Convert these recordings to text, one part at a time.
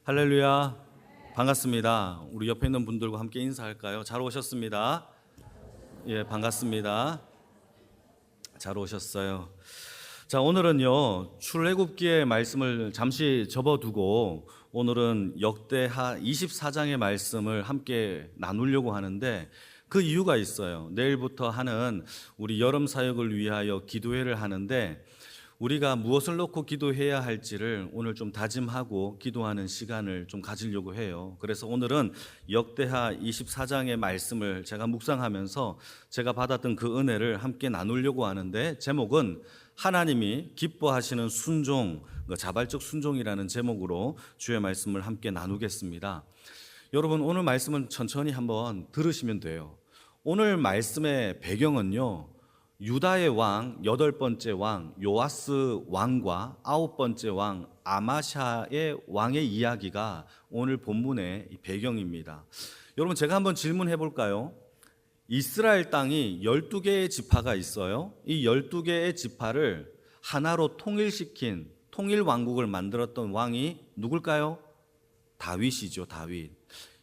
할렐루야. 반갑습니다. 우리 옆에 있는 분들과 함께 인사할까요? 잘 오셨습니다. 예, 반갑습니다. 잘 오셨어요. 자, 오늘은요, 출애굽기의 말씀을 잠시 접어두고 오늘은 역대하 24장의 말씀을 함께 나누려고 하는데 그 이유가 있어요. 내일부터 하는 우리 여름 사역을 위하여 기도회를 하는데 우리가 무엇을 놓고 기도해야 할지를 오늘 좀 다짐하고 기도하는 시간을 좀 가지려고 해요. 그래서 오늘은 역대하 24장의 말씀을 제가 묵상하면서 제가 받았던 그 은혜를 함께 나누려고 하는데 제목은 하나님이 기뻐하시는 순종, 자발적 순종이라는 제목으로 주의 말씀을 함께 나누겠습니다. 여러분, 오늘 말씀은 천천히 한번 들으시면 돼요. 오늘 말씀의 배경은요, 유다의 왕 8번째 왕 요아스 왕과 9번째 왕 아마샤의 왕의 이야기가 오늘 본문의 배경입니다. 여러분, 제가 한번 질문해 볼까요? 이스라엘 땅이 12개의 지파가 있어요. 이 12개의 지파를 하나로 통일시킨 통일왕국을 만들었던 왕이 누굴까요? 다윗이죠. 다윗.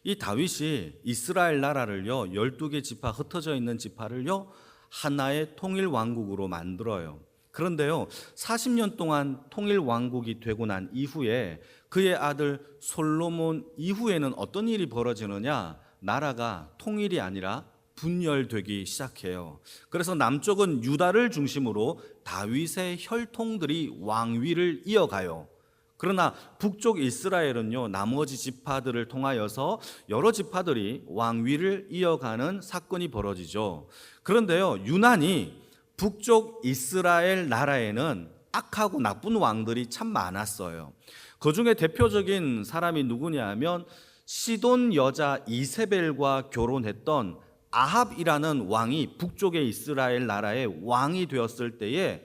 이 다윗이 이스라엘 나라를요, 12개 지파, 흩어져 있는 지파를요, 하나의 통일왕국으로 만들어요. 그런데요, 40년 동안 통일왕국이 되고 난 이후에 그의 아들 솔로몬 이후에는 어떤 일이 벌어지느냐? 나라가 통일이 아니라 분열되기 시작해요. 그래서 남쪽은 유다를 중심으로 다윗의 혈통들이 왕위를 이어가요. 그러나 북쪽 이스라엘은요, 나머지 지파들을 통하여서 여러 지파들이 왕위를 이어가는 사건이 벌어지죠. 그런데요, 유난히 북쪽 이스라엘 나라에는 악하고 나쁜 왕들이 참 많았어요. 그 중에 대표적인 사람이 누구냐 하면 시돈 여자 이세벨과 결혼했던 아합이라는 왕이 북쪽의 이스라엘 나라의 왕이 되었을 때에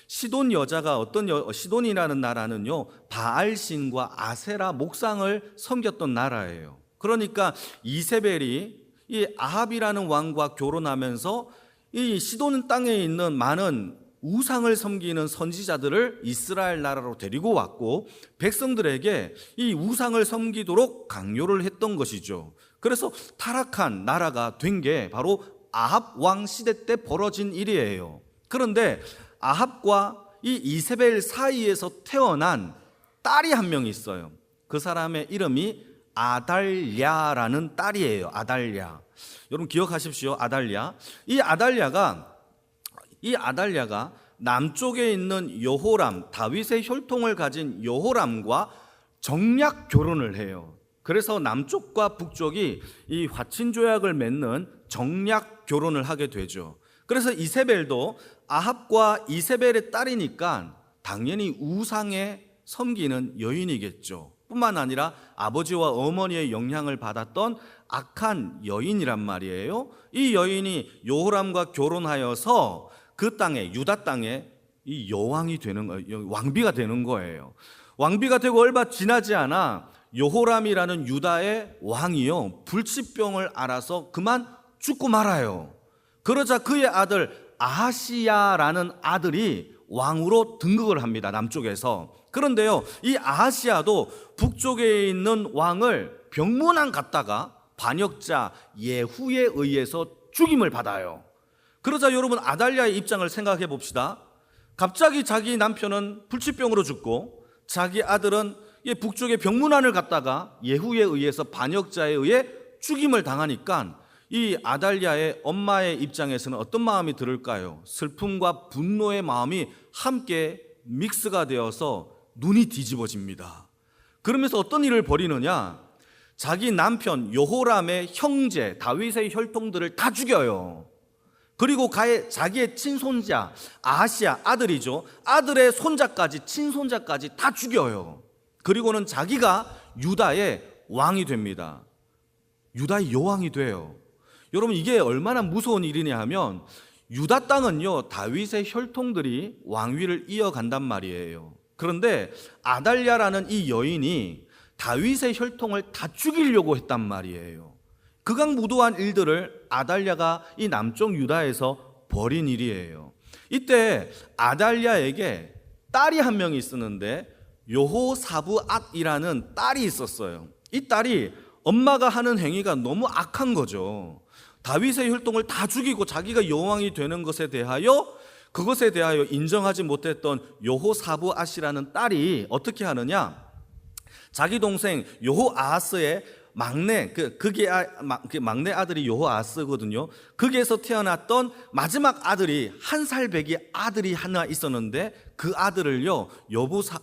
시돈 여자가 시돈이라는 나라는요, 바알신과 아세라 목상을 섬겼던 나라예요. 그러니까 이세벨이 이 아합이라는 왕과 결혼하면서 이 시돈 땅에 있는 많은 우상을 섬기는 선지자들을 이스라엘 나라로 데리고 왔고 백성들에게 이 우상을 섬기도록 강요를 했던 것이죠. 그래서 타락한 나라가 된 게 바로 아합 왕 시대 때 벌어진 일이에요. 그런데 아합과 이 이세벨 사이에서 태어난 딸이 한 명 있어요. 그 사람의 이름이 아달랴라는 딸이에요. 아달랴. 여러분 기억하십시오. 아달랴. 이 아달랴가 남쪽에 있는 여호람, 다윗의 혈통을 가진 여호람과 정략 결혼을 해요. 그래서 남쪽과 북쪽이 이 화친 조약을 맺는 정략 결혼을 하게 되죠. 그래서 이세벨도 아합과 이세벨의 딸이니까 당연히 우상에 섬기는 여인이겠죠. 뿐만 아니라 아버지와 어머니의 영향을 받았던 악한 여인이란 말이에요. 이 여인이 여호람과 결혼하여서 그 땅에, 유다 땅에 이 여왕이 되는 거예요. 왕비가 되는 거예요. 왕비가 되고 얼마 지나지 않아 여호람이라는 유다의 왕이요, 불치병을 앓아서 그만 죽고 말아요. 그러자 그의 아들 아하시야라는 아들이 왕으로 등극을 합니다. 남쪽에서. 그런데요, 이 아하시야도 북쪽에 있는 왕을 병문안 갔다가 반역자 예후에 의해서 죽임을 받아요. 그러자 여러분 아달랴의 입장을 생각해 봅시다. 갑자기 자기 남편은 불치병으로 죽고 자기 아들은 북쪽의 병문안을 갔다가 예후에 의해서 반역자에 의해 죽임을 당하니까 이 아달랴의 엄마의 입장에서는 어떤 마음이 들을까요? 슬픔과 분노의 마음이 함께 믹스가 되어서 눈이 뒤집어집니다. 그러면서 어떤 일을 벌이느냐? 자기 남편 여호람의 형제 다윗의 혈통들을 다 죽여요. 그리고 자기의 친손자 아하시야, 아들이죠, 아들의 손자까지, 친손자까지 다 죽여요. 그리고는 자기가 유다의 왕이 됩니다. 유다의 여왕이 돼요. 여러분, 이게 얼마나 무서운 일이냐 하면 유다 땅은요, 다윗의 혈통들이 왕위를 이어간단 말이에요. 그런데 아달랴라는 이 여인이 다윗의 혈통을 다 죽이려고 했단 말이에요. 극악무도한 일들을 아달랴가 이 남쪽 유다에서 벌인 일이에요. 이때 아달랴에게 딸이 한 명이 있었는데 여호사브앗이라는 딸이 있었어요. 이 딸이 엄마가 하는 행위가 너무 악한 거죠. 다윗의 혈통을 다 죽이고 자기가 여왕이 되는 것에 대하여, 그것에 대하여 인정하지 못했던 여호사브앗이라는 딸이 어떻게 하느냐, 자기 동생 여호아하스의 막내 아들이 여호아하스거든요. 거기에서 태어났던 마지막 아들이 1살 배기 아들이 하나 있었는데, 그 아들을요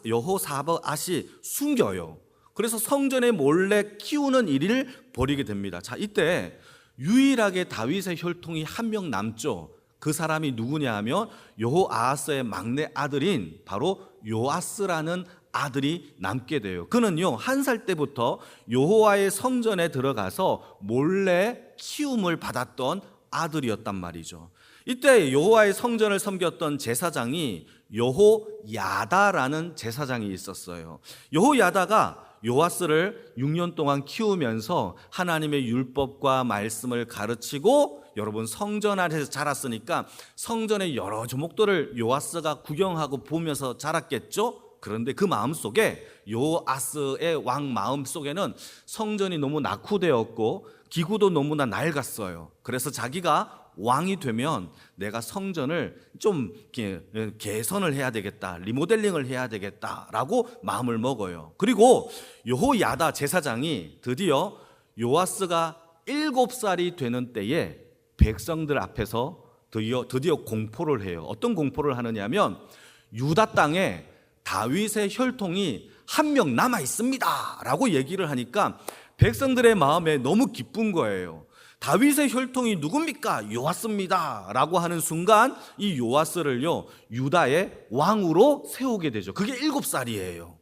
여호사브앗이 숨겨요. 그래서 성전에 몰래 키우는 일을 벌이게 됩니다. 자, 이때 유일하게 다윗의 혈통이 한 명 남죠. 그 사람이 누구냐 하면 여호아하스의 막내 아들인 바로 요아스라는 아들이 남게 돼요. 그는요 1살 때부터 여호와의 성전에 들어가서 몰래 키움을 받았던 아들이었단 말이죠. 이때 여호와의 성전을 섬겼던 제사장이 여호야다라는 제사장이 있었어요. 여호야다가 요아스를 6년 동안 키우면서 하나님의 율법과 말씀을 가르치고, 여러분 성전 안에서 자랐으니까 성전의 여러 조목들을 요아스가 구경하고 보면서 자랐겠죠. 그런데 그 마음속에, 요아스의 왕 마음속에는 성전이 너무 낙후되었고 기구도 너무나 낡았어요. 그래서 자기가 왕이 되면 내가 성전을 좀 개선을 해야 되겠다, 리모델링을 해야 되겠다라고 마음을 먹어요. 그리고 여호야다 제사장이 드디어 요아스가 7살이 되는 때에 백성들 앞에서 드디어 공포를 해요. 어떤 공포를 하느냐면, 유다 땅에 다윗의 혈통이 한 명 남아 있습니다 라고 얘기를 하니까 백성들의 마음에 너무 기쁜 거예요. 다윗의 혈통이 누굽니까? 요아스입니다 라고 하는 순간 이 요아스를요 유다의 왕으로 세우게 되죠. 그게 7살이에요.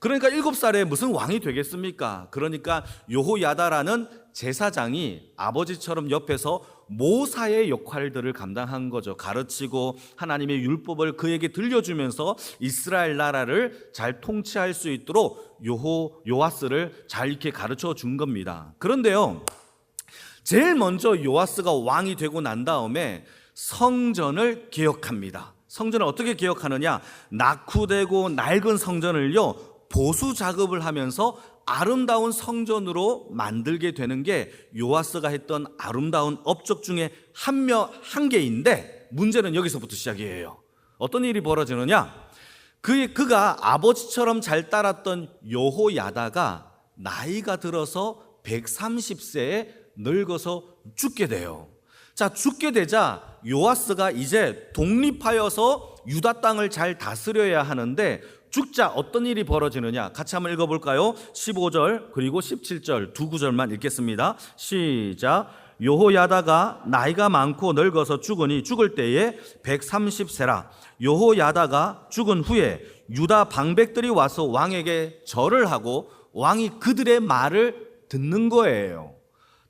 그러니까 7살에 무슨 왕이 되겠습니까? 그러니까 여호야다라는 제사장이 아버지처럼 옆에서 모사의 역할들을 감당한 거죠. 가르치고 하나님의 율법을 그에게 들려주면서 이스라엘 나라를 잘 통치할 수 있도록 요아스를 잘 이렇게 가르쳐 준 겁니다. 그런데요, 제일 먼저 요아스가 왕이 되고 난 다음에 성전을 개혁합니다. 성전을 어떻게 개혁하느냐, 낙후되고 낡은 성전을요 보수 작업을 하면서 아름다운 성전으로 만들게 되는 게 요아스가 했던 아름다운 업적 중에 한 개인데, 문제는 여기서부터 시작이에요. 어떤 일이 벌어지느냐, 그가 아버지처럼 잘 따랐던 여호야다가 나이가 들어서 130세에 늙어서 죽게 돼요. 자, 죽게 되자 요아스가 이제 독립하여서 유다 땅을 잘 다스려야 하는데, 죽자 어떤 일이 벌어지느냐, 같이 한번 읽어볼까요? 15절 그리고 17절 두 구절만 읽겠습니다. 시작. 여호야다가 나이가 많고 늙어서 죽으니 죽을 때에 130세라. 여호야다가 죽은 후에 유다 방백들이 와서 왕에게 절을 하고 왕이 그들의 말을 듣는 거예요.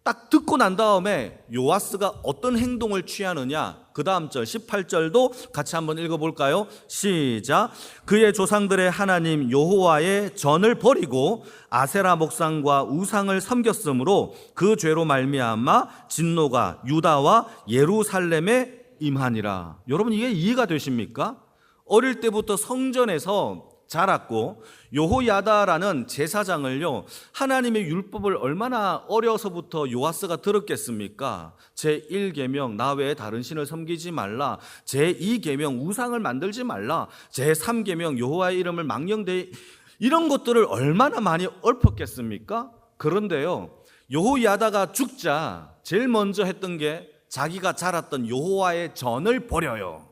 딱 듣고 난 다음에 요아스가 어떤 행동을 취하느냐, 그 다음 절 18절도 같이 한번 읽어볼까요? 시작. 그의 조상들의 하나님 여호와의 전을 버리고 아세라 목상과 우상을 섬겼으므로 그 죄로 말미암아 진노가 유다와 예루살렘에 임하니라. 여러분, 이게 이해가 되십니까? 어릴 때부터 성전에서 자랐고 여호야다라는 제사장을요 하나님의 율법을 얼마나 어려서부터 요아스가 들었겠습니까? 제1계명 나 외에 다른 신을 섬기지 말라, 제2계명 우상을 만들지 말라, 제3계명 여호와의 이름을 망령되, 이런 것들을 얼마나 많이 읊었겠습니까? 그런데요, 여호야다가 죽자 제일 먼저 했던 게 자기가 자랐던 여호와의 전을 버려요.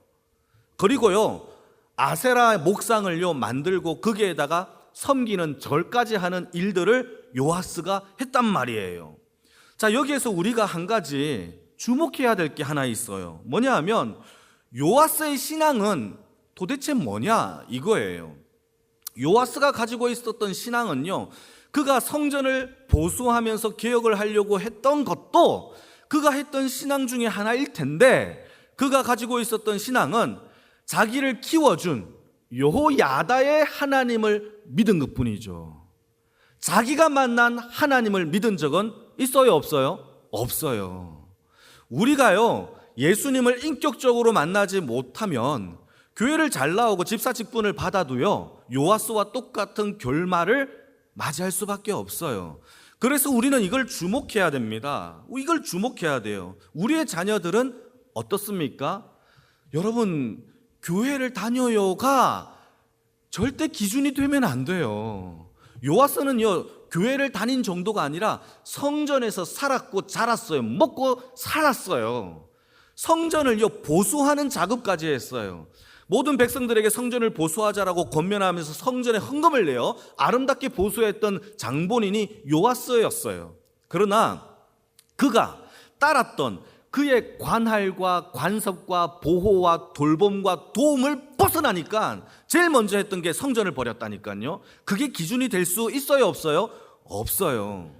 그리고요 아세라 목상을요 만들고 거기에다가 섬기는 절까지 하는 일들을 요아스가 했단 말이에요. 자, 여기에서 우리가 한 가지 주목해야 될 게 하나 있어요. 뭐냐 하면 요아스의 신앙은 도대체 뭐냐 이거예요. 요아스가 가지고 있었던 신앙은요, 그가 성전을 보수하면서 개혁을 하려고 했던 것도 그가 했던 신앙 중에 하나일 텐데, 그가 가지고 있었던 신앙은 자기를 키워준 여호야다의 하나님을 믿은 것뿐이죠. 자기가 만난 하나님을 믿은 적은 있어요, 없어요? 없어요. 우리가요 예수님을 인격적으로 만나지 못하면 교회를 잘 나오고 집사 직분을 받아도요, 요아스와 똑같은 결말을 맞이할 수밖에 없어요. 그래서 우리는 이걸 주목해야 됩니다. 이걸 주목해야 돼요. 우리의 자녀들은 어떻습니까? 여러분, 교회를 다녀요가 절대 기준이 되면 안 돼요. 요아스는요, 교회를 다닌 정도가 아니라 성전에서 살았고 자랐어요. 먹고 살았어요. 성전을요, 보수하는 작업까지 했어요. 모든 백성들에게 성전을 보수하자라고 권면하면서 성전에 헌금을 내어 아름답게 보수했던 장본인이 요아스였어요. 그러나 그가 따랐던 그의 관할과 관섭과 보호와 돌봄과 도움을 벗어나니까 제일 먼저 했던 게 성전을 버렸다니까요. 그게 기준이 될 수 있어요, 없어요? 없어요.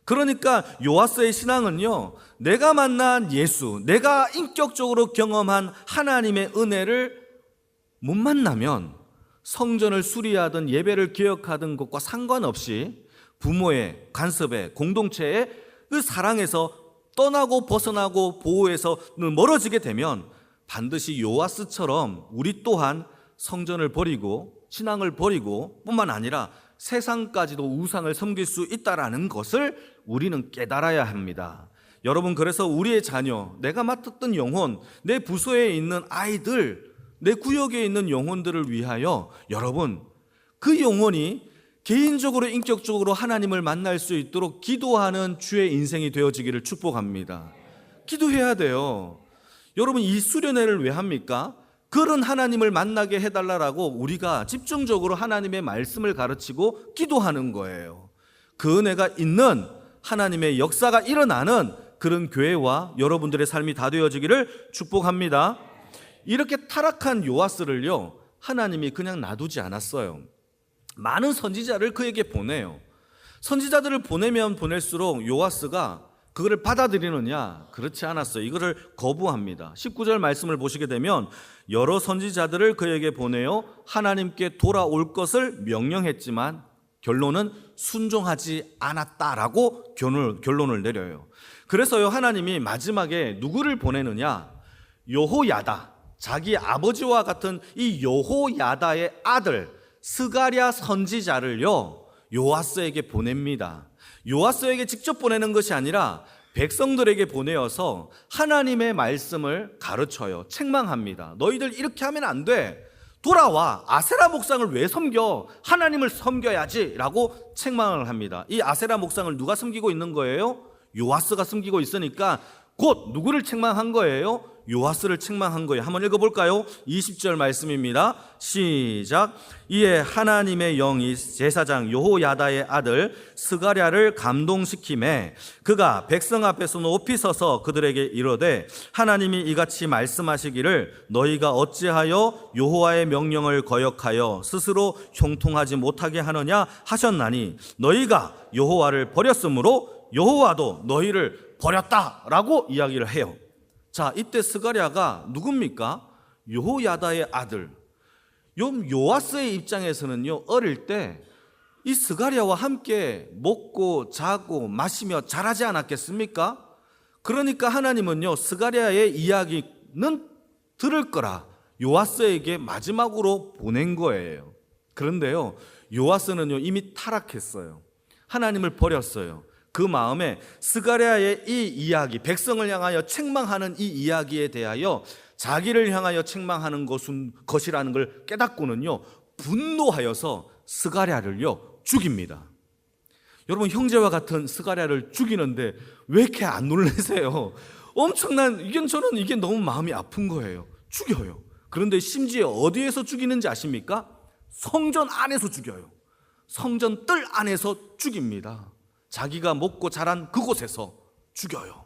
그러니까 요아스의 신앙은요, 내가 만난 예수, 내가 인격적으로 경험한 하나님의 은혜를 못 만나면 성전을 수리하든 예배를 기억하든 것과 상관없이 부모의 간섭에, 공동체의 그 사랑에서 떠나고 벗어나고 보호에서 멀어지게 되면 반드시 요아스처럼 우리 또한 성전을 버리고 신앙을 버리고 뿐만 아니라 세상까지도 우상을 섬길 수 있다는 것을 우리는 깨달아야 합니다. 여러분, 그래서 우리의 자녀, 내가 맡았던 영혼, 내 부서에 있는 아이들, 내 구역에 있는 영혼들을 위하여 여러분, 그 영혼이 개인적으로 인격적으로 하나님을 만날 수 있도록 기도하는 주의 인생이 되어지기를 축복합니다. 기도해야 돼요. 여러분, 이 수련회를 왜 합니까? 그런 하나님을 만나게 해달라고 우리가 집중적으로 하나님의 말씀을 가르치고 기도하는 거예요. 그 은혜가 있는 하나님의 역사가 일어나는 그런 교회와 여러분들의 삶이 다 되어지기를 축복합니다. 이렇게 타락한 요아스를요, 하나님이 그냥 놔두지 않았어요. 많은 선지자를 그에게 보내요. 선지자들을 보내면 보낼수록 요아스가 그거를 받아들이느냐? 그렇지 않았어요. 이거를 거부합니다. 19절 말씀을 보시게 되면 여러 선지자들을 그에게 보내어 하나님께 돌아올 것을 명령했지만 결론은 순종하지 않았다라고 결론을 내려요. 그래서요, 하나님이 마지막에 누구를 보내느냐? 여호야다, 자기 아버지와 같은 이 여호야다의 아들 스가랴 선지자를요, 요아스에게 보냅니다. 요아스에게 직접 보내는 것이 아니라 백성들에게 보내어서 하나님의 말씀을 가르쳐요. 책망합니다. 너희들 이렇게 하면 안 돼. 돌아와. 아세라 목상을 왜 섬겨? 하나님을 섬겨야지 라고 책망을 합니다. 이 아세라 목상을 누가 섬기고 있는 거예요? 요아스가 섬기고 있으니까 곧 누구를 책망한 거예요? 요아스를 책망한 거예요. 한번 읽어볼까요? 20절 말씀입니다. 시작. 이에 하나님의 영이 제사장 여호야다의 아들 스가랴를 감동시키매 그가 백성 앞에서 높이 서서 그들에게 이르되 하나님이 이같이 말씀하시기를 너희가 어찌하여 여호와의 명령을 거역하여 스스로 형통하지 못하게 하느냐 하셨나니 너희가 여호와를 버렸으므로 여호와도 너희를 버렸다라고 이야기를 해요. 자, 이때 스가랴가 누굽니까? 여호야다의 아들. 요아스의 입장에서는요, 어릴 때 이 스가랴와 함께 먹고 자고 마시며 자라지 않았겠습니까? 그러니까 하나님은요, 스가랴의 이야기는 들을 거라 요아스에게 마지막으로 보낸 거예요. 그런데요, 요아스는요, 이미 타락했어요. 하나님을 버렸어요. 그 마음에 스가랴의 이 이야기, 백성을 향하여 책망하는 이 이야기에 대하여 자기를 향하여 책망하는 것이라는 걸 깨닫고는요, 분노하여서 스가랴를요 죽입니다. 여러분, 형제와 같은 스가랴를 죽이는데 왜 이렇게 안 놀라세요? 엄청난, 이게 너무 마음이 아픈 거예요. 죽여요. 그런데 심지어 어디에서 죽이는지 아십니까? 성전 안에서 죽여요. 성전 뜰 안에서 죽입니다. 자기가 먹고 자란 그곳에서 죽여요.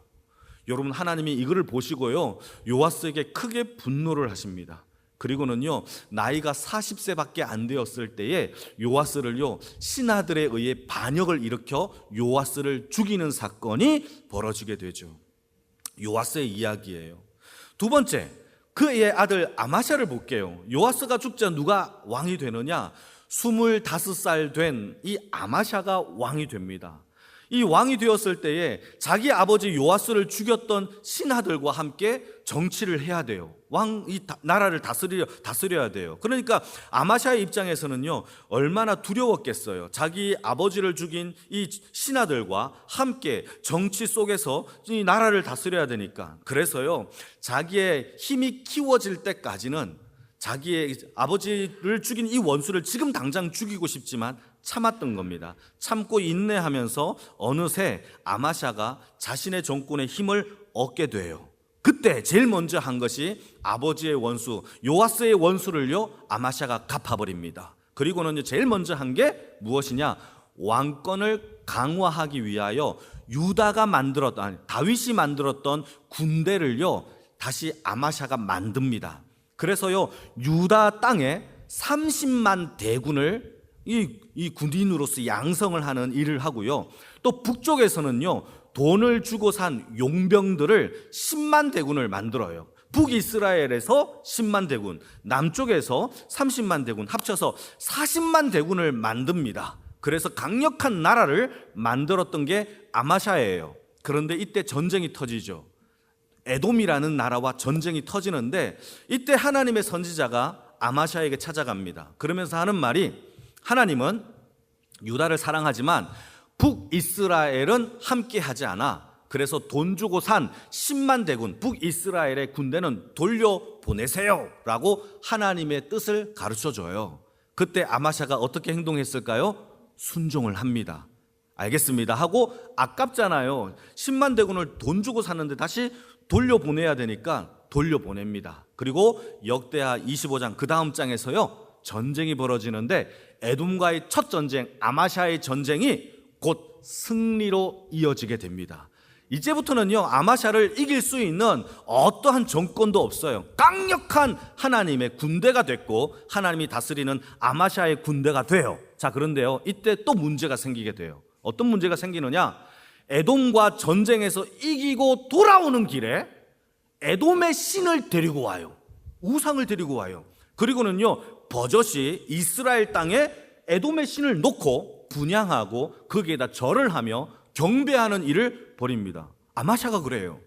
여러분, 하나님이 이거를 보시고요, 요아스에게 크게 분노를 하십니다. 그리고는요, 나이가 40세밖에 안 되었을 때에 요아스를요, 신하들에 의해 반역을 일으켜 요아스를 죽이는 사건이 벌어지게 되죠. 요아스의 이야기예요. 두 번째, 그의 아들 아마샤를 볼게요. 요아스가 죽자 누가 왕이 되느냐? 25살 된 이 아마샤가 왕이 됩니다. 이 왕이 되었을 때에 자기 아버지 요아스를 죽였던 신하들과 함께 정치를 해야 돼요. 왕이 나라를 다스려야 돼요. 그러니까 아마샤의 입장에서는요, 얼마나 두려웠겠어요. 자기 아버지를 죽인 이 신하들과 함께 정치 속에서 이 나라를 다스려야 되니까. 그래서요, 자기의 힘이 키워질 때까지는 자기의 아버지를 죽인 이 원수를 지금 당장 죽이고 싶지만 참았던 겁니다. 참고 인내하면서 어느새 아마샤가 자신의 정권의 힘을 얻게 돼요. 그때 제일 먼저 한 것이 아버지의 원수 요아스의 원수를요, 아마샤가 갚아버립니다. 그리고는 제일 먼저 한 게 무엇이냐? 왕권을 강화하기 위하여 다윗이 만들었던 군대를요, 다시 아마샤가 만듭니다. 그래서요, 유다 땅에 30만 대군을 이 군인으로서 양성을 하는 일을 하고요, 또 북쪽에서는요, 돈을 주고 산 용병들을 10만 대군을 만들어요. 북이스라엘에서 10만 대군, 남쪽에서 30만 대군, 합쳐서 40만 대군을 만듭니다. 그래서 강력한 나라를 만들었던 게 아마샤예요. 그런데 이때 전쟁이 터지죠. 에돔이라는 나라와 전쟁이 터지는데, 이때 하나님의 선지자가 아마샤에게 찾아갑니다. 그러면서 하는 말이, 하나님은 유다를 사랑하지만 북이스라엘은 함께하지 않아. 그래서 돈 주고 산 10만 대군 북이스라엘의 군대는 돌려보내세요 라고 하나님의 뜻을 가르쳐줘요. 그때 아마샤가 어떻게 행동했을까요? 순종을 합니다. 알겠습니다 하고, 아깝잖아요. 10만 대군을 돈 주고 샀는데 다시 돌려보내야 되니까 돌려보냅니다. 그리고 역대하 25장 그 다음 장에서요, 전쟁이 벌어지는데 에돔과의 첫 전쟁, 아마샤의 전쟁이 곧 승리로 이어지게 됩니다. 이제부터는요, 아마샤를 이길 수 있는 어떠한 정권도 없어요. 강력한 하나님의 군대가 됐고, 하나님이 다스리는 아마샤의 군대가 돼요. 자, 그런데요, 이때 또 문제가 생기게 돼요. 어떤 문제가 생기느냐? 에돔과 전쟁에서 이기고 돌아오는 길에 에돔의 신을 데리고 와요. 우상을 데리고 와요. 그리고는요, 버젓이 이스라엘 땅에 에돔의 신을 놓고 분향하고 거기에다 절을 하며 경배하는 일을 벌입니다. 아마샤가 그래요.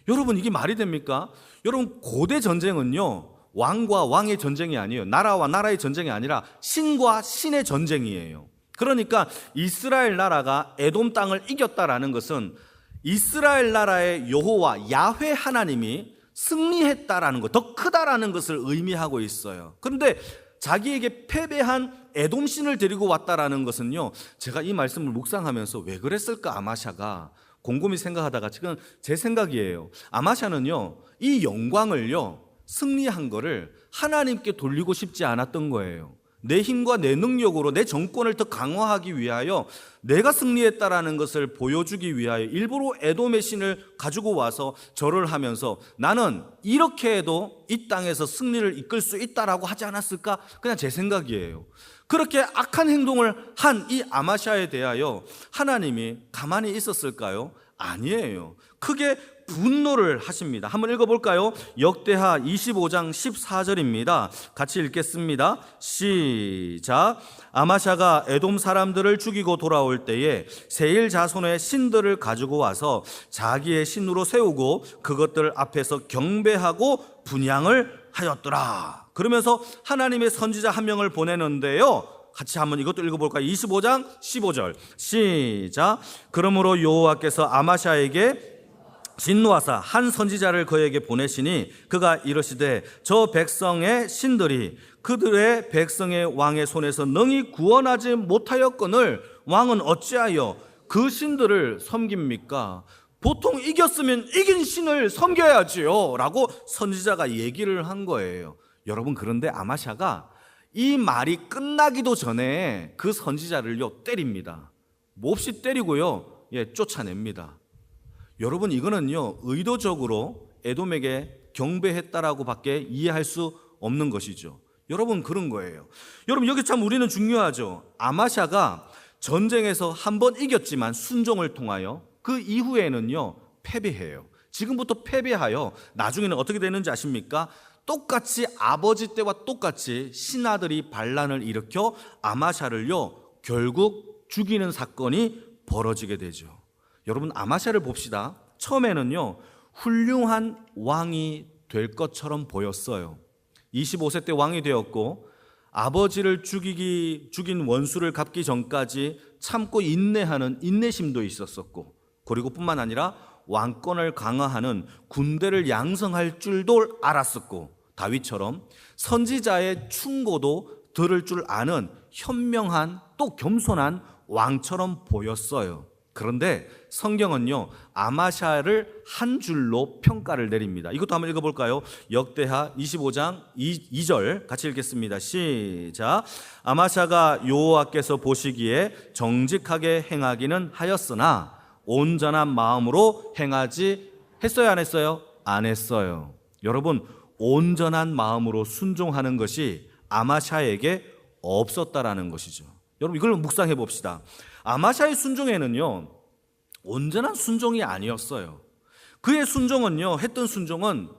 여러분, 이게 말이 됩니까? 여러분, 고대 전쟁은요, 왕과 왕의 전쟁이 아니에요. 나라와 나라의 전쟁이 아니라 신과 신의 전쟁이에요. 그러니까 이스라엘 나라가 에돔 땅을 이겼다라는 것은 이스라엘 나라의 여호와 야훼 하나님이 승리했다라는 것, 더 크다라는 것을 의미하고 있어요. 그런데 자기에게 패배한 에돔 신을 데리고 왔다라는 것은요, 제가 이 말씀을 묵상하면서 왜 그랬을까 아마샤가 곰곰이 생각하다가, 지금 제 생각이에요. 아마샤는요, 이 영광을요, 승리한 거를 하나님께 돌리고 싶지 않았던 거예요. 내 힘과 내 능력으로 내 정권을 더 강화하기 위하여 내가 승리했다라는 것을 보여주기 위하여 일부러 에돔의 신을 가지고 와서 절을 하면서 나는 이렇게 해도 이 땅에서 승리를 이끌 수 있다라고 하지 않았을까? 그냥 제 생각이에요. 그렇게 악한 행동을 한 이 아마샤에 대하여 하나님이 가만히 있었을까요? 아니에요. 크게 분노를 하십니다. 한번 읽어볼까요? 역대하 25장 14절입니다. 같이 읽겠습니다. 시작. 아마샤가 에돔 사람들을 죽이고 돌아올 때에 세일 자손의 신들을 가지고 와서 자기의 신으로 세우고 그것들 앞에서 경배하고 분향을 하였더라. 그러면서 하나님의 선지자 한 명을 보내는데요, 같이 한번 이것도 읽어볼까요? 25장 15절 시작. 그러므로 여호와께서 아마샤에게 진노하사 한 선지자를 그에게 보내시니 그가 이르시되 저 백성의 신들이 그들의 백성의 왕의 손에서 능히 구원하지 못하였거늘 왕은 어찌하여 그 신들을 섬깁니까? 보통 이겼으면 이긴 신을 섬겨야지요 라고 선지자가 얘기를 한 거예요. 여러분, 그런데 아마샤가 이 말이 끝나기도 전에 그 선지자를요 때립니다. 몹시 때리고요, 쫓아냅니다. 여러분, 이거는요 의도적으로 에돔에게 경배했다라고 밖에 이해할 수 없는 것이죠. 여러분, 그런 거예요. 여러분, 여기 참 우리는 중요하죠. 아마샤가 전쟁에서 한 번 이겼지만 순종을 통하여 그 이후에는요 패배해요. 지금부터 패배하여 나중에는 어떻게 되는지 아십니까? 똑같이 아버지 때와 똑같이 신하들이 반란을 일으켜 아마샤를요 결국 죽이는 사건이 벌어지게 되죠. 여러분, 아마샤를 봅시다. 처음에는요, 훌륭한 왕이 될 것처럼 보였어요. 25세 때 왕이 되었고, 아버지를 죽인 원수를 갚기 전까지 참고 인내하는 인내심도 있었었고, 그리고 뿐만 아니라 왕권을 강화하는 군대를 양성할 줄도 알았었고, 다윗처럼 선지자의 충고도 들을 줄 아는 현명한 또 겸손한 왕처럼 보였어요. 그런데 성경은요, 아마샤를 한 줄로 평가를 내립니다. 이것도 한번 읽어볼까요? 역대하 25장 2절 같이 읽겠습니다. 시작. 아마샤가 여호와께서 보시기에 정직하게 행하기는 하였으나 온전한 마음으로 행하지 했어요, 안 했어요? 안 했어요. 여러분, 온전한 마음으로 순종하는 것이 아마샤에게 없었다라는 것이죠. 여러분, 이걸 묵상해 봅시다. 아마샤의 순종에는요, 온전한 순종이 아니었어요. 그의 순종은요, 했던 순종은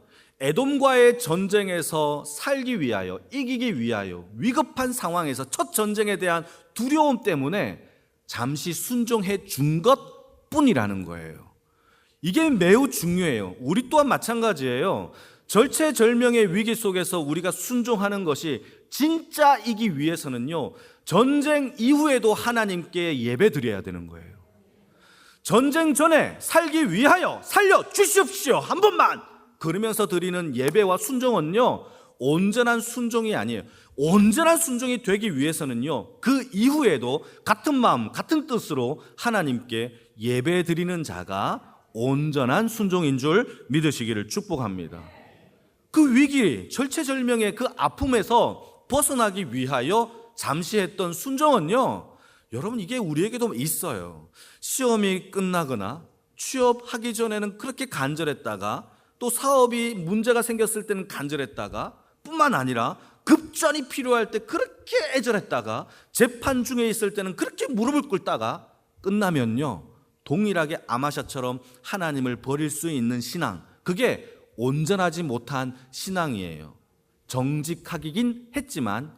에돔과의 전쟁에서 살기 위하여, 이기기 위하여 위급한 상황에서 첫 전쟁에 대한 두려움 때문에 잠시 순종해 준 것뿐이라는 거예요. 이게 매우 중요해요. 우리 또한 마찬가지예요. 절체절명의 위기 속에서 우리가 순종하는 것이 진짜 이기 위해서는요, 전쟁 이후에도 하나님께 예배 드려야 되는 거예요. 전쟁 전에 살기 위하여 살려주십시오 한 번만 그러면서 드리는 예배와 순종은요, 온전한 순종이 아니에요. 온전한 순종이 되기 위해서는요, 그 이후에도 같은 마음 같은 뜻으로 하나님께 예배 드리는 자가 온전한 순종인 줄 믿으시기를 축복합니다. 그 위기, 절체절명의 그 아픔에서 벗어나기 위하여 잠시 했던 순종은요, 여러분, 이게 우리에게도 있어요. 시험이 끝나거나 취업하기 전에는 그렇게 간절했다가, 또 사업이 문제가 생겼을 때는 간절했다가, 뿐만 아니라 급전이 필요할 때 그렇게 애절했다가, 재판 중에 있을 때는 그렇게 무릎을 꿇다가 끝나면요, 동일하게 아마샤처럼 하나님을 버릴 수 있는 신앙, 그게 온전하지 못한 신앙이에요. 정직하긴 했지만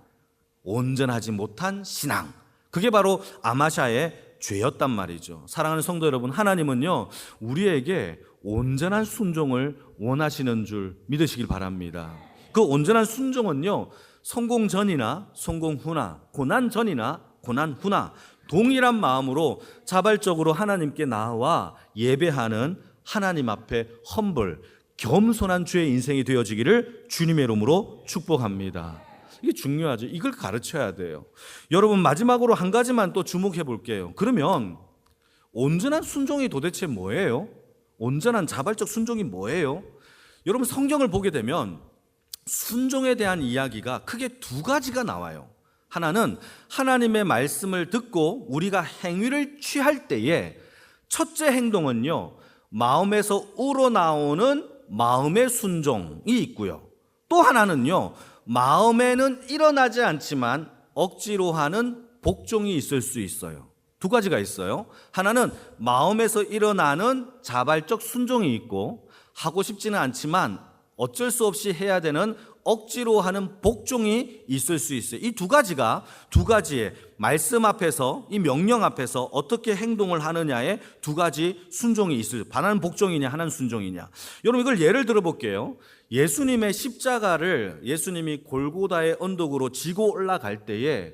온전하지 못한 신앙, 그게 바로 아마샤의 죄였단 말이죠. 사랑하는 성도 여러분, 하나님은요, 우리에게 온전한 순종을 원하시는 줄 믿으시길 바랍니다. 그 온전한 순종은요, 성공 전이나 성공 후나, 고난 전이나 고난 후나 동일한 마음으로 자발적으로 하나님께 나와 예배하는 하나님 앞에 험블, 겸손한 주의 인생이 되어지기를 주님의 이름으로 축복합니다. 이게 중요하죠. 이걸 가르쳐야 돼요. 여러분, 마지막으로 한 가지만 또 주목해 볼게요. 그러면 온전한 순종이 도대체 뭐예요? 온전한 자발적 순종이 뭐예요? 여러분, 성경을 보게 되면 순종에 대한 이야기가 크게 두 가지가 나와요. 하나는 하나님의 말씀을 듣고 우리가 행위를 취할 때에 첫째 행동은요, 마음에서 우러나오는 마음의 순종이 있고요. 또 하나는요, 마음에는 일어나지 않지만 억지로 하는 복종이 있을 수 있어요. 두 가지가 있어요. 하나는 마음에서 일어나는 자발적 순종이 있고, 하고 싶지는 않지만 어쩔 수 없이 해야 되는 억지로 하는 복종이 있을 수 있어요. 이 두 가지의 말씀 앞에서, 이 명령 앞에서 어떻게 행동을 하느냐에 두 가지 순종이 있어요. 하나는 복종이냐, 하나는 순종이냐. 여러분, 이걸 예를 들어 볼게요. 예수님의 십자가를 예수님이 골고다의 언덕으로 지고 올라갈 때에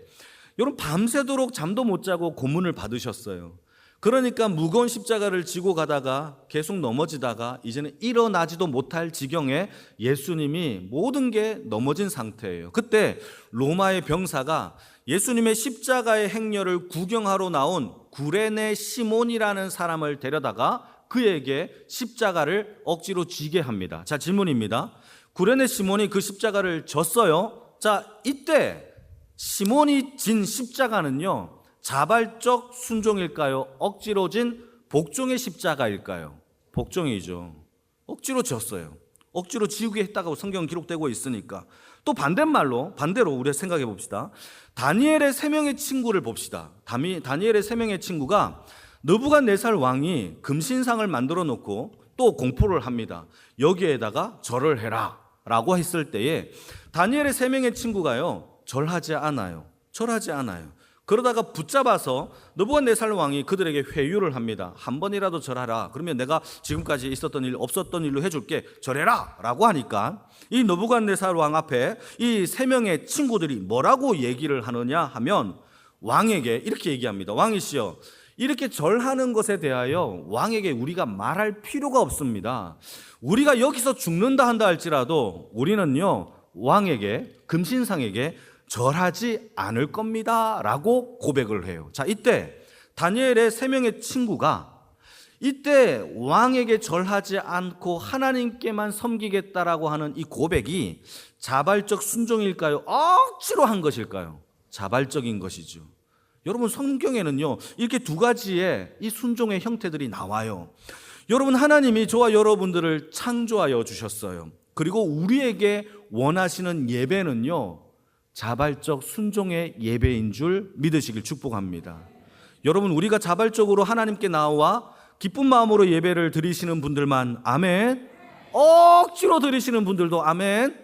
여러분, 밤새도록 잠도 못 자고 고문을 받으셨어요. 그러니까 무거운 십자가를 지고 가다가 계속 넘어지다가 이제는 일어나지도 못할 지경에 예수님이 모든 게 넘어진 상태예요. 그때 로마의 병사가 예수님의 십자가의 행렬을 구경하러 나온 구레네 시몬이라는 사람을 데려다가 그에게 십자가를 억지로 쥐게 합니다. 자, 질문입니다. 구레네 시몬이 그 십자가를 졌어요. 자, 이때 시몬이 진 십자가는요, 자발적 순종일까요? 억지로 진 복종의 십자가일까요? 복종이죠. 억지로 졌어요. 억지로 지우게 했다고 성경 기록되고 있으니까. 또 반대로 우리가 생각해 봅시다. 다니엘의 세 명의 친구를 봅시다. 다니엘의 세 명의 친구가 느부갓네살 왕이 금신상을 만들어 놓고 또 공포를 합니다. 여기에다가 절을 해라 라고 했을 때에 다니엘의 세 명의 친구가요, 절하지 않아요. 그러다가 붙잡아서 느부갓네살 왕이 그들에게 회유를 합니다. 한 번이라도 절하라. 그러면 내가 지금까지 있었던 일, 없었던 일로 해줄게. 절해라 라고 하니까 이 느부갓네살 왕 앞에 이 세 명의 친구들이 뭐라고 얘기를 하느냐 하면 왕에게 이렇게 얘기합니다. 왕이시여, 이렇게 절하는 것에 대하여 왕에게 우리가 말할 필요가 없습니다. 우리가 여기서 죽는다 한다 할지라도 우리는요 왕에게, 금신상에게 절하지 않을 겁니다 라고 고백을 해요. 자, 이때 다니엘의 세 명의 친구가 이때 왕에게 절하지 않고 하나님께만 섬기겠다라고 하는 이 고백이 자발적 순종일까요? 억지로 한 것일까요? 자발적인 것이죠. 여러분, 성경에는요 이렇게 두 가지의 이 순종의 형태들이 나와요. 여러분, 하나님이 저와 여러분들을 창조하여 주셨어요. 그리고 우리에게 원하시는 예배는요 자발적 순종의 예배인 줄 믿으시길 축복합니다. 여러분, 우리가 자발적으로 하나님께 나와 기쁜 마음으로 예배를 드리시는 분들만 아멘, 억지로 드리시는 분들도 아멘.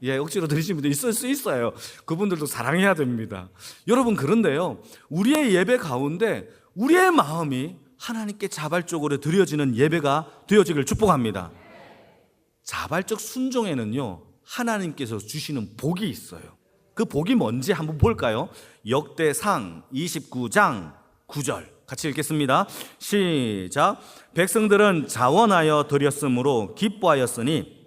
예, 억지로 드리시는 분들 있을 수 있어요. 그분들도 사랑해야 됩니다. 여러분, 그런데요 우리의 예배 가운데 우리의 마음이 하나님께 자발적으로 드려지는 예배가 되어지길 축복합니다. 자발적 순종에는요 하나님께서 주시는 복이 있어요. 그 복이 뭔지 한번 볼까요? 역대상 29장 9절 같이 읽겠습니다. 시작. 백성들은 자원하여 드렸으므로 기뻐하였으니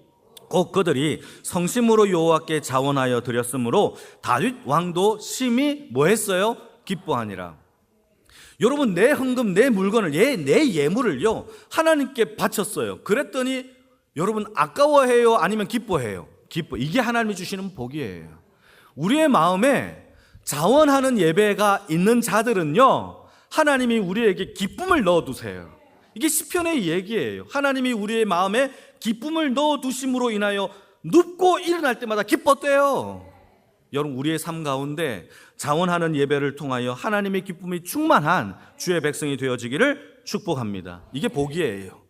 곧 그들이 성심으로 여호와께 자원하여 드렸으므로 다윗 왕도 심히 뭐 했어요? 기뻐하니라. 여러분, 내 헌금, 내 물건을, 내 예물을요 하나님께 바쳤어요. 그랬더니 여러분, 아까워해요? 아니면 기뻐해요? 기뻐. 이게 하나님이 주시는 복이에요. 우리의 마음에 자원하는 예배가 있는 자들은요 하나님이 우리에게 기쁨을 넣어두세요. 이게 시편의 얘기예요. 하나님이 우리의 마음에 기쁨을 넣어두심으로 인하여 눕고 일어날 때마다 기뻤대요. 여러분, 우리의 삶 가운데 자원하는 예배를 통하여 하나님의 기쁨이 충만한 주의 백성이 되어지기를 축복합니다. 이게 복이에요.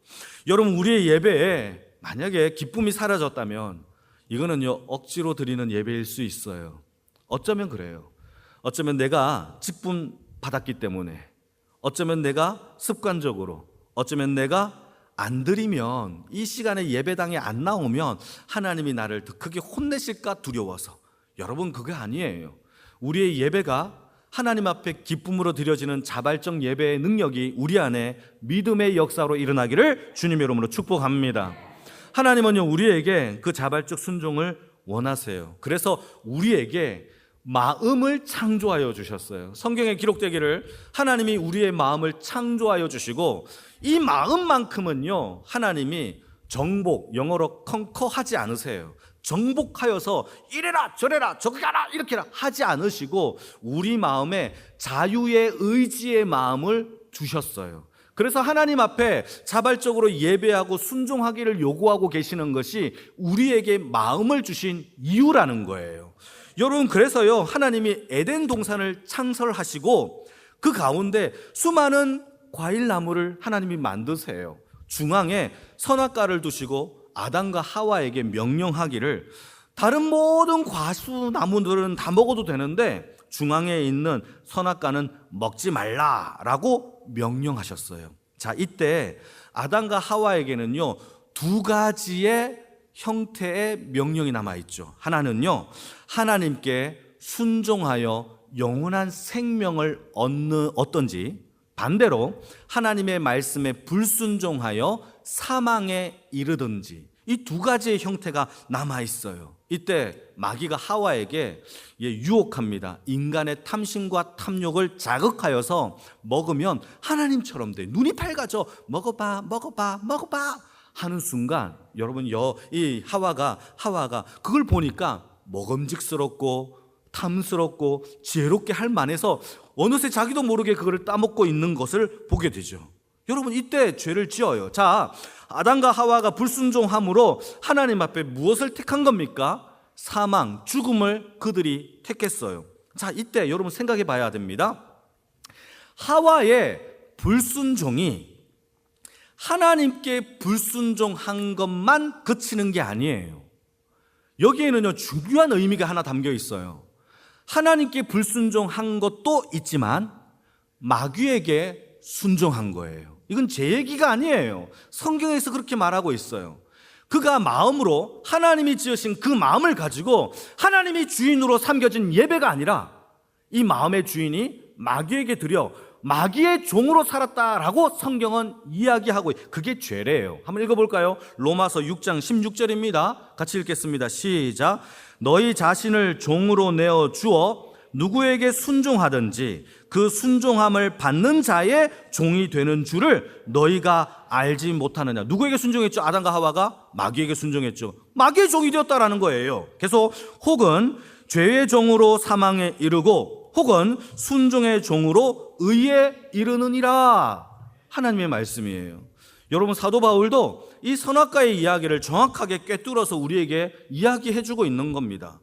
여러분, 우리의 예배에 만약에 기쁨이 사라졌다면 이거는요 억지로 드리는 예배일 수 있어요. 어쩌면 그래요. 어쩌면 내가 직분 받았기 때문에, 어쩌면 내가 습관적으로, 어쩌면 내가 안 드리면, 이 시간에 예배당에 안 나오면 하나님이 나를 더 크게 혼내실까 두려워서. 여러분, 그게 아니에요. 우리의 예배가 하나님 앞에 기쁨으로 드려지는 자발적 예배의 능력이 우리 안에 믿음의 역사로 일어나기를 주님의 이름으로 축복합니다. 하나님은요 우리에게 그 자발적 순종을 원하세요. 그래서 우리에게 마음을 창조하여 주셨어요. 성경에 기록되기를 하나님이 우리의 마음을 창조하여 주시고 이 마음만큼은요 하나님이 정복, 영어로 컨커하지 않으세요. 정복하여서 이래라 저래라 저기 가라 이렇게 하지 않으시고 우리 마음에 자유의 의지의 마음을 주셨어요. 그래서 하나님 앞에 자발적으로 예배하고 순종하기를 요구하고 계시는 것이 우리에게 마음을 주신 이유라는 거예요. 여러분, 그래서요 하나님이 에덴 동산을 창설하시고 그 가운데 수많은 과일나무를 하나님이 만드세요. 중앙에 선악과를 두시고 아담과 하와에게 명령하기를 다른 모든 과수나무들은 다 먹어도 되는데 중앙에 있는 선악과는 먹지 말라라고 명령하셨어요. 자, 이때 아담과 하와에게는요 두 가지의 형태의 명령이 남아있죠. 하나는요 하나님께 순종하여 영원한 생명을 얻든지, 반대로 하나님의 말씀에 불순종하여 사망에 이르든지, 이 두 가지의 형태가 남아있어요. 이때 마귀가 하와에게 유혹합니다. 인간의 탐심과 탐욕을 자극하여서 먹으면 하나님처럼 돼, 눈이 밝아져, 먹어봐 먹어봐 먹어봐 하는 순간 여러분 이 하와가 그걸 보니까 먹음직스럽고 탐스럽고 지혜롭게 할 만해서 어느새 자기도 모르게 그걸 따먹고 있는 것을 보게 되죠. 여러분, 이때 죄를 지어요. 자, 아담과 하와가 불순종함으로 하나님 앞에 무엇을 택한 겁니까? 사망, 죽음을 그들이 택했어요. 자, 이때 여러분 생각해 봐야 됩니다. 하와의 불순종이 하나님께 불순종한 것만 그치는 게 아니에요. 여기에는요 중요한 의미가 하나 담겨 있어요. 하나님께 불순종한 것도 있지만 마귀에게 순종한 거예요. 이건 제 얘기가 아니에요. 성경에서 그렇게 말하고 있어요. 그가 마음으로 하나님이 지으신 그 마음을 가지고 하나님이 주인으로 삼겨진 예배가 아니라 이 마음의 주인이 마귀에게 드려 마귀의 종으로 살았다라고 성경은 이야기하고 그게 죄래요. 한번 읽어볼까요? 로마서 6장 16절입니다. 같이 읽겠습니다. 시작. 너희 자신을 종으로 내어 주어 누구에게 순종하든지 그 순종함을 받는 자의 종이 되는 줄을 너희가 알지 못하느냐. 누구에게 순종했죠? 아담과 하와가 마귀에게 순종했죠. 마귀의 종이 되었다라는 거예요. 계속 혹은 죄의 종으로 사망에 이르고 혹은 순종의 종으로 의에 이르느니라. 하나님의 말씀이에요. 여러분, 사도 바울도 이 선악과의 이야기를 정확하게 꿰뚫어서 우리에게 이야기해주고 있는 겁니다.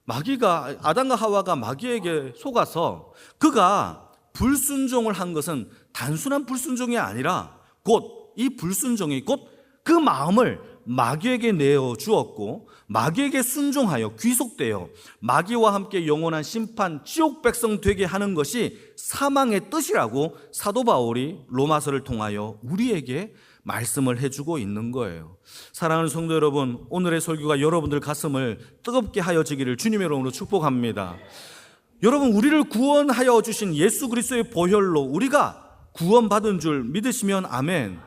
마귀가, 아담과 하와가 마귀에게 속아서 그가 불순종을 한 것은 단순한 불순종이 아니라 곧 이 불순종이 곧 그 마음을 마귀에게 내어 주었고 마귀에게 순종하여 귀속되어 마귀와 함께 영원한 심판 지옥 백성 되게 하는 것이 사망의 뜻이라고 사도 바울이 로마서를 통하여 우리에게 말씀을 해주고 있는 거예요. 사랑하는 성도 여러분, 오늘의 설교가 여러분들 가슴을 뜨겁게 하여지기를 주님의 이름으로 축복합니다. 여러분, 우리를 구원하여 주신 예수 그리스도의 보혈로 우리가 구원받은 줄 믿으시면 아멘.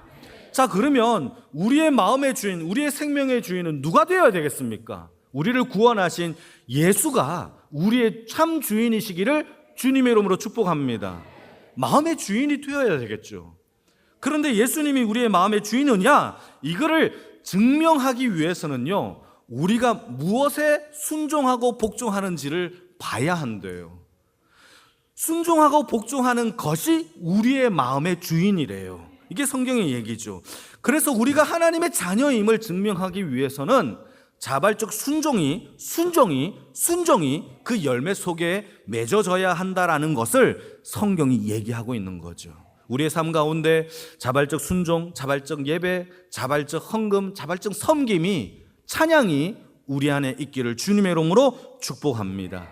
자, 그러면 우리의 마음의 주인, 우리의 생명의 주인은 누가 되어야 되겠습니까? 우리를 구원하신 예수가 우리의 참 주인이시기를 주님의 이름으로 축복합니다. 마음의 주인이 되어야 되겠죠. 그런데 예수님이 우리의 마음의 주인이냐? 이거를 증명하기 위해서는요, 우리가 무엇에 순종하고 복종하는지를 봐야 한대요. 순종하고 복종하는 것이 우리의 마음의 주인이래요. 이게 성경의 얘기죠. 그래서 우리가 하나님의 자녀임을 증명하기 위해서는 자발적 순종이 그 열매 속에 맺어져야 한다라는 것을 성경이 얘기하고 있는 거죠. 우리의 삶 가운데 자발적 순종, 자발적 예배, 자발적 헌금, 자발적 섬김이, 찬양이 우리 안에 있기를 주님의 이름으로 축복합니다.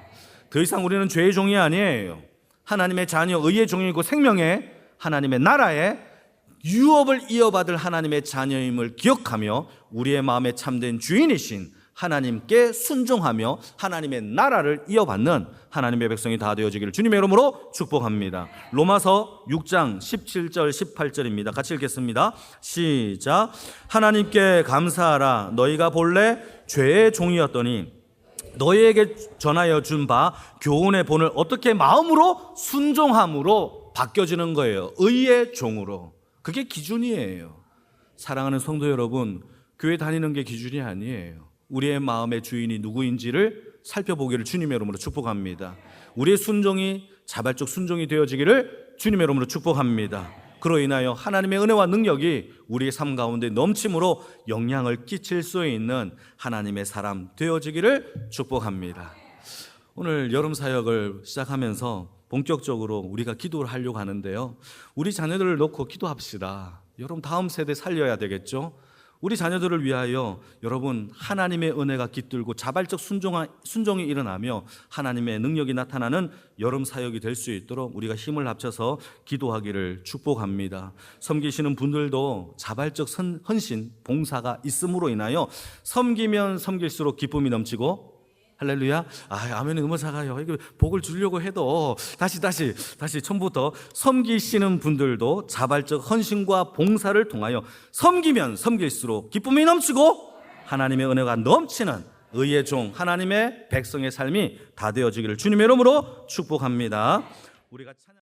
더 이상 우리는 죄의 종이 아니에요. 하나님의 자녀, 의의 종이고 생명의 하나님의 나라에 유업을 이어받을 하나님의 자녀임을 기억하며 우리의 마음에 참된 주인이신 하나님께 순종하며 하나님의 나라를 이어받는 하나님의 백성이 다 되어지기를 주님의 이름으로 축복합니다. 로마서 6장 17절 18절입니다. 같이 읽겠습니다. 시작. 하나님께 감사하라. 너희가 본래 죄의 종이었더니 너희에게 전하여 준 바 교훈의 본을 어떻게 마음으로 순종함으로 바뀌어지는 거예요. 의의 종으로. 그게 기준이에요. 사랑하는 성도 여러분, 교회 다니는 게 기준이 아니에요. 우리의 마음의 주인이 누구인지를 살펴보기를 주님의 이름으로 축복합니다. 우리의 순종이 자발적 순종이 되어지기를 주님의 이름으로 축복합니다. 그로 인하여 하나님의 은혜와 능력이 우리의 삶 가운데 넘침으로 영향을 끼칠 수 있는 하나님의 사람 되어지기를 축복합니다. 오늘 여름 사역을 시작하면서 본격적으로 우리가 기도를 하려고 하는데요, 우리 자녀들을 놓고 기도합시다. 여러분, 다음 세대 살려야 되겠죠? 우리 자녀들을 위하여 여러분, 하나님의 은혜가 깃들고 자발적 순종이 일어나며 하나님의 능력이 나타나는 여름 사역이 될 수 있도록 우리가 힘을 합쳐서 기도하기를 축복합니다. 섬기시는 분들도 자발적 헌신, 봉사가 있음으로 인하여 섬기면 섬길수록 기쁨이 넘치고, 할렐루야. 아멘이 너무 작아요. 이거 복을 주려고 해도 다시 처음부터 섬기시는 분들도 자발적 헌신과 봉사를 통하여 섬기면 섬길수록 기쁨이 넘치고 하나님의 은혜가 넘치는 의의 종, 하나님의 백성의 삶이 다 되어지기를 주님의 이름으로 축복합니다. 우리가